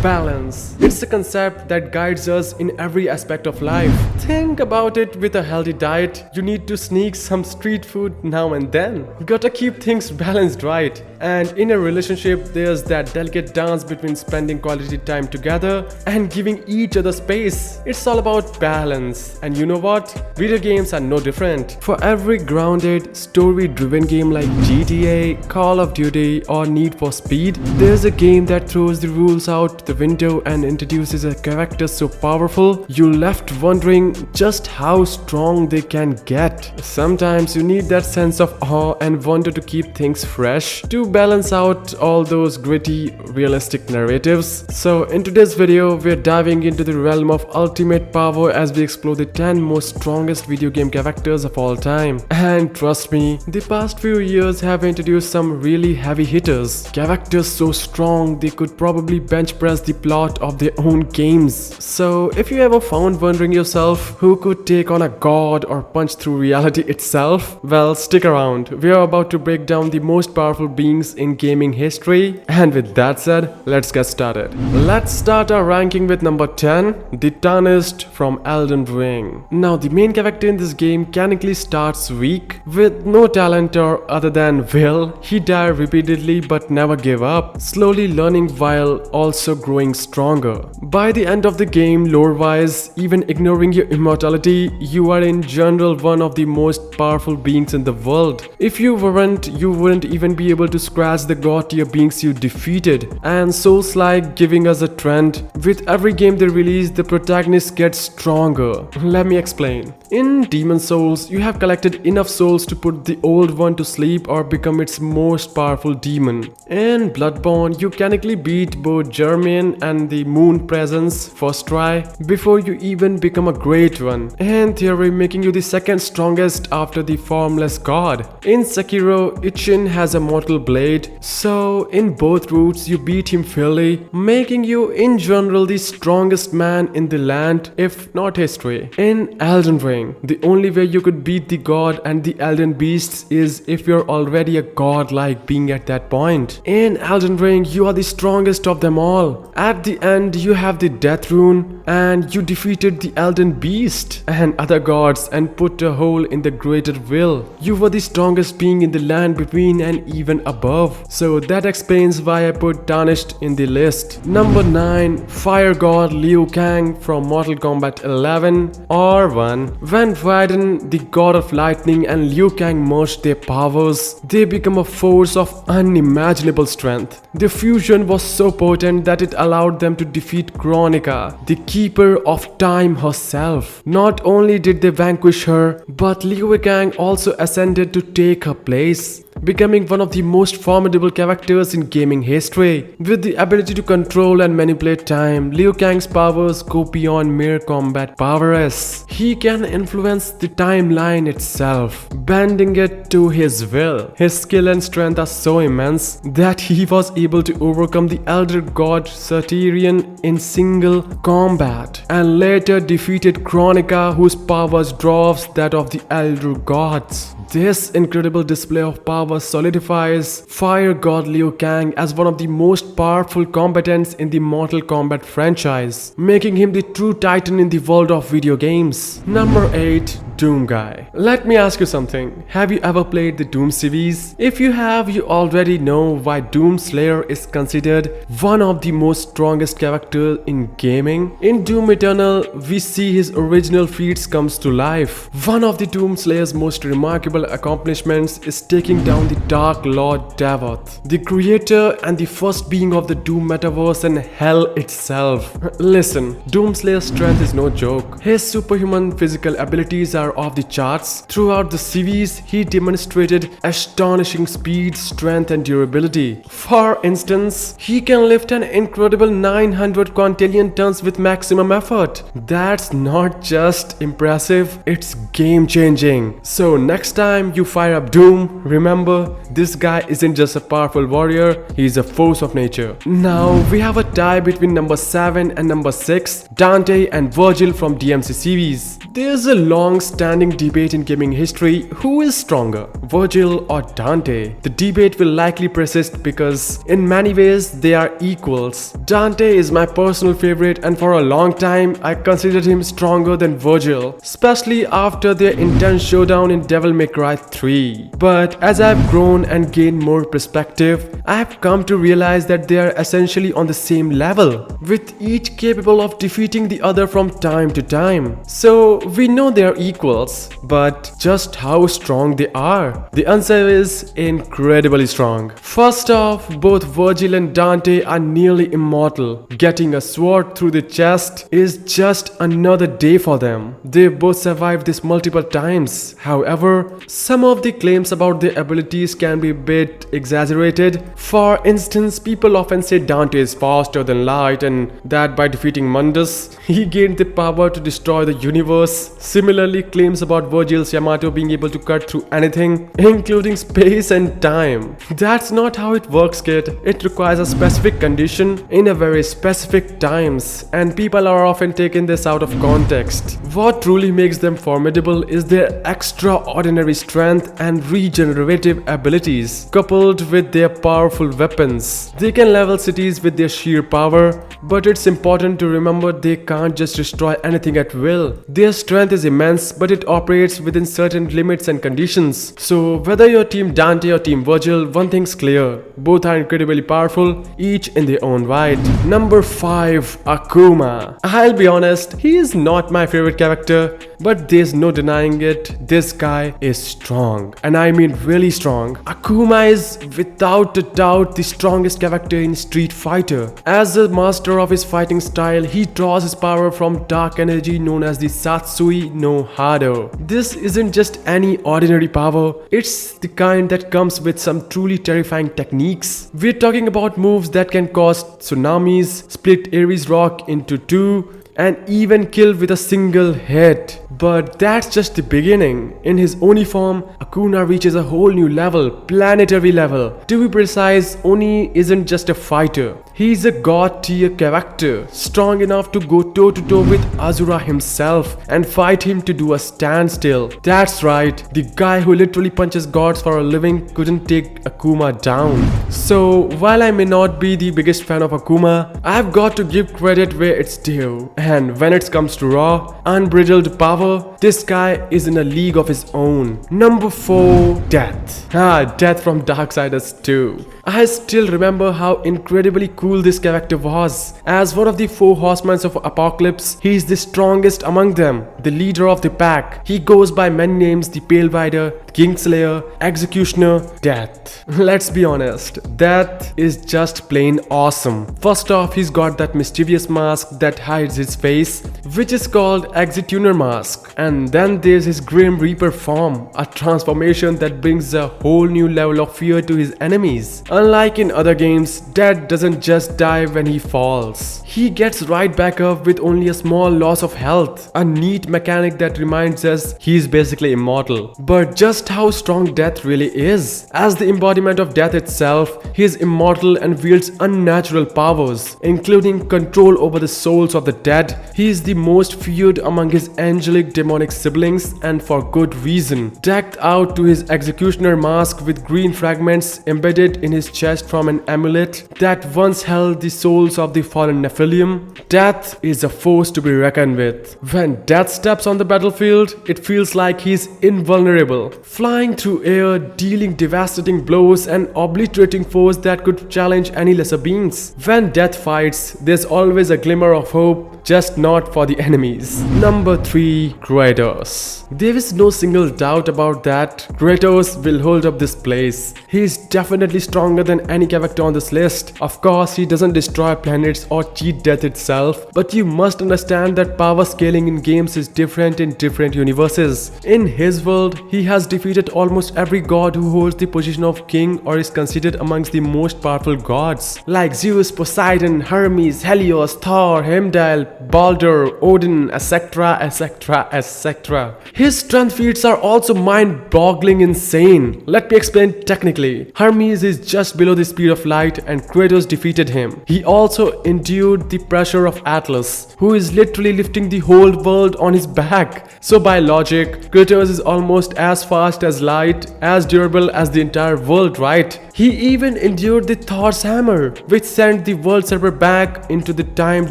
Balance. It's a concept that guides us in every aspect of life. Think about it. With a healthy diet, you need to sneak some street food now and then. You gotta keep things balanced, right? And in a relationship, there's that delicate dance between spending quality time together and giving each other space. It's all about balance. And you know what? Video games are no different. For every grounded, story-driven game like GTA, Call of Duty, or Need for Speed, there's a game that throws the rules out the window and introduces a character so powerful you're left wondering just how strong they can get. Sometimes you need that sense of awe and wonder to keep things fresh, to balance out all those gritty, realistic narratives. So in today's video, we're diving into the realm of ultimate power as we explore the 10 most strongest video game characters of all time. And trust me, the past few years have introduced some really heavy hitters. Characters so strong they could probably bench press the plot of their own games. So if you ever found wondering yourself who could take on a god or punch through reality itself, well, stick around. We are about to break down the most powerful beings in gaming history. And with that said, let's get started. Let's start our ranking with number 10, the Tarnished from Elden Ring. Now, the main character in this game mechanically starts weak, with no talent or other than will. He died repeatedly but never gave up, slowly learning while also growing stronger. By the end of the game, lore-wise, even ignoring your immortality, you are in general one of the most powerful beings in the world. If you weren't, you wouldn't even be able to scratch the god tier beings you defeated. And Souls-like giving us a trend. With every game they release, the protagonist gets stronger. Let me explain. In Demon Souls, you have collected enough souls to put the old one to sleep or become its most powerful demon. In Bloodborne, you mechanically beat both Germain and the Moon Presence first try before you even become a great one, in theory making you the second strongest after the formless god. In Sekiro, Ichin has a mortal blade, so in both routes you beat him fairly, making you in general the strongest man in the land, if not history. In Elden Ring, the only way you could beat the god and the Elden Beasts is if you're already a god-like being at that point. In Elden Ring, you are the strongest of them all. At the end, you have the Death Rune, and you defeated the Elden Beast and other gods and put a hole in the greater will. You were the strongest being in the land between and even above. So that explains why I put Tarnished in the list. Number 9, Fire God Liu Kang from Mortal Kombat 11 or 1. When Raiden, the god of lightning, and Liu Kang merged their powers, they become a force of unimaginable strength. The fusion was so potent that it allowed them to defeat Kronika, the keeper of time herself. Not only did they vanquish her, but Liu Kang also ascended to take her place, becoming one of the most formidable characters in gaming history. With the ability to control and manipulate time, Liu Kang's powers go beyond mere combat prowess. He can influence the timeline itself, bending it to his will. His skill and strength are so immense that he was able to overcome the elder god Satyrian in single combat, and later defeated Kronika, whose powers dwarfs that of the elder gods. This incredible display of power solidifies Fire God Liu Kang as one of the most powerful combatants in the Mortal Kombat franchise, making him the true titan in the world of video games. Number 8, Doom Guy. Let me ask you something. Have you ever played the Doom series? If you have, you already know why Doom Slayer is considered one of the most strongest characters in gaming. In Doom Eternal, we see his original feats comes to life. One of the Doom Slayer's most remarkable accomplishments is taking down the Dark Lord Davoth, the creator and the first being of the Doom metaverse and hell itself. Listen, Doom Slayer's strength is no joke. His superhuman physical abilities are off the charts. Throughout the series, he demonstrated astonishing speed, strength, and durability. For instance, he can lift an incredible 900 quintillion tons with maximum effort. That's not just impressive, it's game-changing. So next time you fire up Doom, remember, this guy isn't just a powerful warrior, he's a force of nature. Now we have a tie between number 7 and number 6, Dante and Virgil from DMC series. There's a long long-standing debate in gaming history: who is stronger, Virgil or Dante? The debate will likely persist because in many ways they are equals. Dante is my personal favorite, and for a long time I considered him stronger than Virgil, especially after their intense showdown in Devil May Cry 3. But as I've grown and gained more perspective, I have come to realize that they are essentially on the same level, with each capable of defeating the other from time to time. So we know they are equals, but just how strong they are? The answer is incredibly strong. First off, both Virgil and Dante are nearly immortal. Getting a sword through the chest is just another day for them. They both survived this multiple times. However, some of the claims about their abilities can be a bit exaggerated. For instance, people often say Dante is faster than light and that by defeating Mundus, he gained the power to destroy the universe. Similarly, claims about Virgil's Yamato being able to cut through anything, including space and time. That's not how it works, kid. It requires a specific condition in a very specific times, and people are often taking this out of context. What truly makes them formidable is their extraordinary strength and regenerative abilities, coupled with their powerful weapons. They can level cities with their sheer power, but it's important to remember they can't just destroy anything at will. Their strength is immense, but it operates within certain limits and conditions. So whether you're Team Dante or Team Virgil, one thing's clear: both are incredibly powerful, each in their own right. Number 5. Akuma. I'll be honest, he is not my favorite character, but there's no denying it. This guy is strong, and I mean really strong. Akuma is without a doubt the strongest character in Street Fighter. As a master of his fighting style, he draws his power from dark energy known as the Satsui no Hado. This isn't just any ordinary power, it's the kind that comes with some truly terrifying techniques. We're talking about moves that can cause tsunamis, split Ares rock into two, and even kill with a single hit. But that's just the beginning. In his Oni form, Akuma reaches a whole new level, planetary level. To be precise, Oni isn't just a fighter. He's a god tier character, strong enough to go toe to toe with Asura himself and fight him to do a standstill. That's right, the guy who literally punches gods for a living couldn't take Akuma down. So while I may not be the biggest fan of Akuma, I've got to give credit where it's due. And when it comes to raw, unbridled power, this guy is in a league of his own. Number 4. Death. Death from Darksiders 2. I still remember how incredibly cool this character was. As one of the 4 horsemen of Apocalypse, he is the strongest among them, the leader of the pack. He goes by many names: the Pale Rider, Kingslayer, Executioner, Death. Let's be honest, Death is just plain awesome. First off, he's got that mischievous mask that hides his face, which is called Executioner mask. And then there's his Grim Reaper form, a transformation that brings a whole new level of fear to his enemies. Unlike in other games, Death doesn't just die when he falls. He gets right back up with only a small loss of health, a neat mechanic that reminds us he's basically immortal. But just how strong Death really is. As the embodiment of death itself, he is immortal and wields unnatural powers, including control over the souls of the dead. He is the most feared among his angelic demonic siblings, and for good reason. Decked out to his Executioner mask with green fragments embedded in his chest from an amulet that once held the souls of the fallen Nephilim, Death is a force to be reckoned with. When Death steps on the battlefield, it feels like he's invulnerable, flying through air, dealing devastating blows and obliterating foes that could challenge any lesser beings. When Death fights, there's always a glimmer of hope, just not for the enemies. Number 3. Kratos. There is no single doubt about that. Kratos will hold up this place. He is definitely stronger than any character on this list. Of course, he doesn't destroy planets or cheat death itself, but you must understand that power scaling in games is different in different universes. In his world, he has defeated almost every god who holds the position of king or is considered amongst the most powerful gods, like Zeus, Poseidon, Hermes, Helios, Thor, Heimdall, Baldur, Thor, Odin, etc, etc, etc. His strength feats are also mind-boggling insane. Let me explain technically. Hermes is just below the speed of light and Kratos defeated him. He also endured the pressure of Atlas, who is literally lifting the whole world on his back. So by logic, Kratos is almost as fast as light, as durable as the entire world, right? He even endured the Thor's hammer, which sent the world server back into the time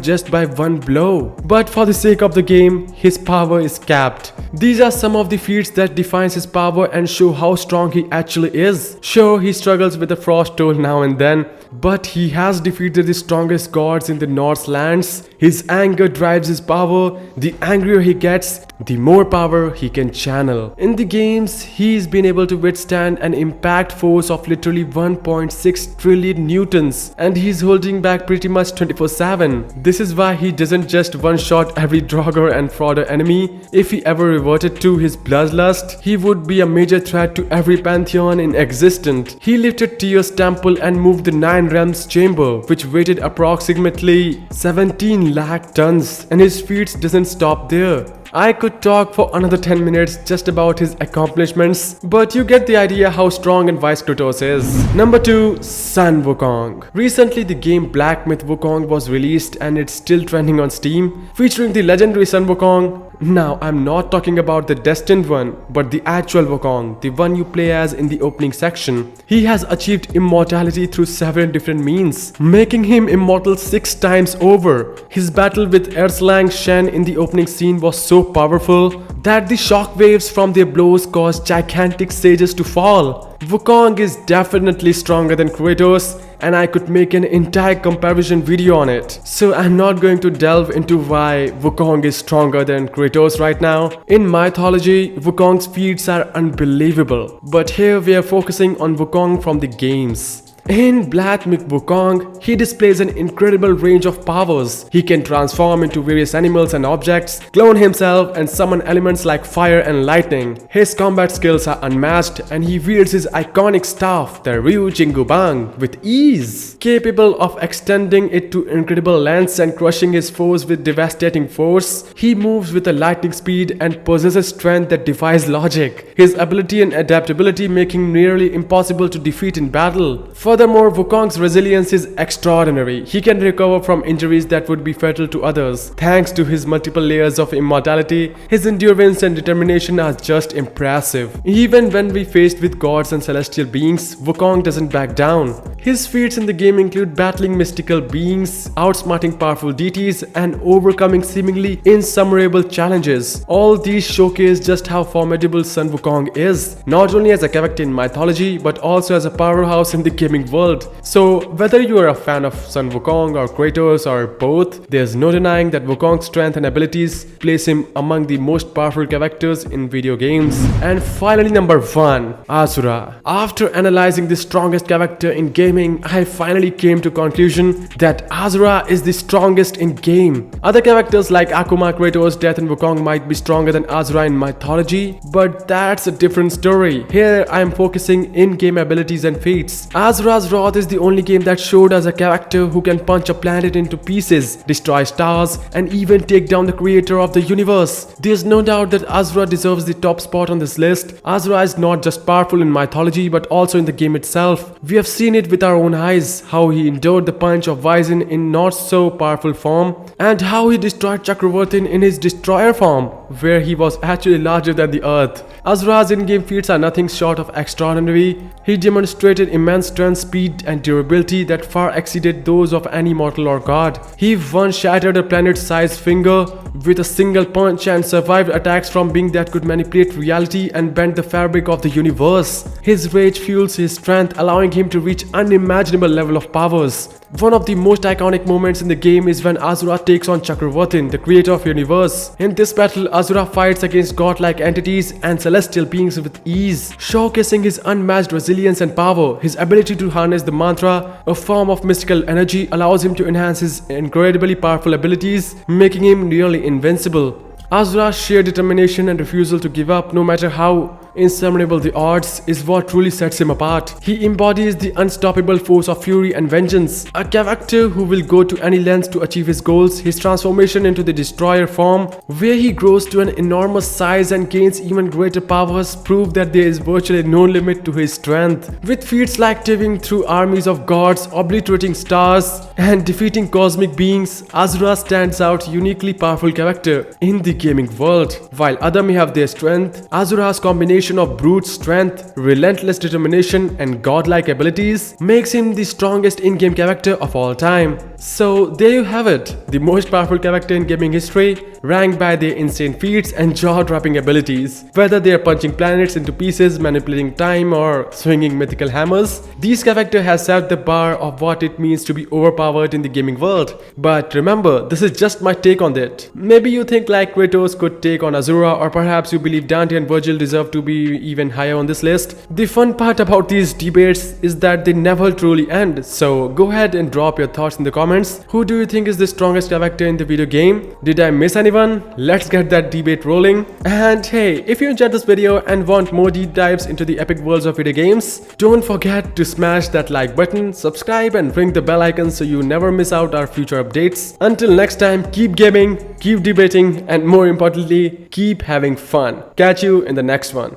just by one blow. But for the sake of the game, his power is capped. These are some of the feats that defines his power and show how strong he actually is. Sure, he struggles with the frost toll now and then, but he has defeated the strongest gods in the Norse lands. His anger drives his power. The angrier he gets, the more power he can channel. In the games, he's been able to withstand an impact force of literally 1.6 trillion newtons, and he's holding back pretty much 24/7. This is why he doesn't just one-shot every Draugr and Frauder enemy. If he ever reverted to his bloodlust, he would be a major threat to every pantheon in existence. He lifted Tyr's temple and moved the 9 realms chamber, which weighted approximately 17 lakh tons, and his feats doesn't stop there. I could talk for another 10 minutes just about his accomplishments, but you get the idea how strong and wise Kratos is. Number 2. Sun Wukong. Recently, the game Black Myth Wukong was released and it's still trending on Steam, featuring the legendary Sun Wukong. Now, I'm not talking about the destined one, but the actual Wukong, the one you play as in the opening section. He has achieved immortality through several different means, making him immortal 6 times over. His battle with Erlang Shen in the opening scene was so powerful that the shockwaves from their blows caused gigantic sages to fall. Wukong is definitely stronger than Kratos, and I could make an entire comparison video on it. So I'm not going to delve into why Wukong is stronger than Kratos right now. In mythology, Wukong's feats are unbelievable, but here we are focusing on Wukong from the games. In Black Myth Wukong, he displays an incredible range of powers. He can transform into various animals and objects, clone himself, and summon elements like fire and lightning. His combat skills are unmatched, and he wields his iconic staff, the Ryu Jingubang, with ease, capable of extending it to incredible lengths and crushing his foes with devastating force. He moves with a lightning speed and possesses strength that defies logic. His ability and adaptability make him nearly impossible to defeat in battle. Furthermore, Wukong's resilience is extraordinary. He can recover from injuries that would be fatal to others. Thanks to his multiple layers of immortality, his endurance and determination are just impressive. Even when we faced with gods and celestial beings, Wukong doesn't back down. His feats in the game include battling mystical beings, outsmarting powerful deities, and overcoming seemingly insurmountable challenges. All these showcase just how formidable Sun Wukong is, not only as a character in mythology, but also as a powerhouse in the gaming world. So whether you are a fan of Sun Wukong or Kratos or both, there's no denying that Wukong's strength and abilities place him among the most powerful characters in video games. And finally, number 1, Asura. After analyzing the strongest character in gaming, I finally came to conclusion that Asura is the strongest in game. Other characters like Akuma, Kratos, Death and Wukong might be stronger than Asura in mythology, but that's a different story. Here I am focusing in-game abilities and feats. Asura's Wrath is the only game that showed us a character who can punch a planet into pieces, destroy stars, and even take down the creator of the universe. There's no doubt that Asura deserves the top spot on this list. Asura is not just powerful in mythology but also in the game itself. We have seen it with our own eyes, how he endured the punch of Vyzin in not so powerful form, and how he destroyed Chakravartin in his destroyer form, where he was actually larger than the earth. Asura's in-game feats are nothing short of extraordinary. He demonstrated immense strength, speed, and durability that far exceeded those of any mortal or god. He once shattered a planet-sized finger with a single punch and survived attacks from beings that could manipulate reality and bend the fabric of the universe. His rage fuels his strength, allowing him to reach unimaginable level of powers. One of the most iconic moments in the game is when Asura takes on Chakravartin, the creator of the universe. In this battle, Asura fights against godlike entities and celestial beings with ease, showcasing his unmatched resilience and power. His ability to harness the mantra, a form of mystical energy, allows him to enhance his incredibly powerful abilities, making him nearly invincible. Asura's sheer determination and refusal to give up, no matter how insurmountable the odds is what truly sets him apart. He embodies the unstoppable force of fury and vengeance, a character who will go to any lengths to achieve his goals. His transformation into the destroyer form, where he grows to an enormous size and gains even greater powers, prove that there is virtually no limit to his strength. With feats like tearing through armies of gods, obliterating stars, and defeating cosmic beings, Azura stands out uniquely powerful character in the gaming world. While others may have their strength, Azura's combination of brute strength, relentless determination, and godlike abilities makes him the strongest in-game character of all time. So there you have it, the most powerful character in gaming history, ranked by their insane feats and jaw-dropping abilities. Whether they are punching planets into pieces, manipulating time, or swinging mythical hammers, this character has set the bar of what it means to be overpowered in the gaming world. But remember, this is just my take on that. Maybe you think like Kratos could take on Azura, or perhaps you believe Dante and Virgil deserve to be even higher on this list. The fun part about these debates is that they never truly end, so go ahead and drop your thoughts in the comments. Who do you think is the strongest character in the video game? Did I miss anyone? Let's get that debate rolling. And hey, if you enjoyed this video and want more deep dives into the epic worlds of video games, don't forget to smash that like button, subscribe, and ring the bell icon so you never miss out our future updates. Until next time, keep gaming, keep debating, and more importantly, keep having fun. Catch you in the next one.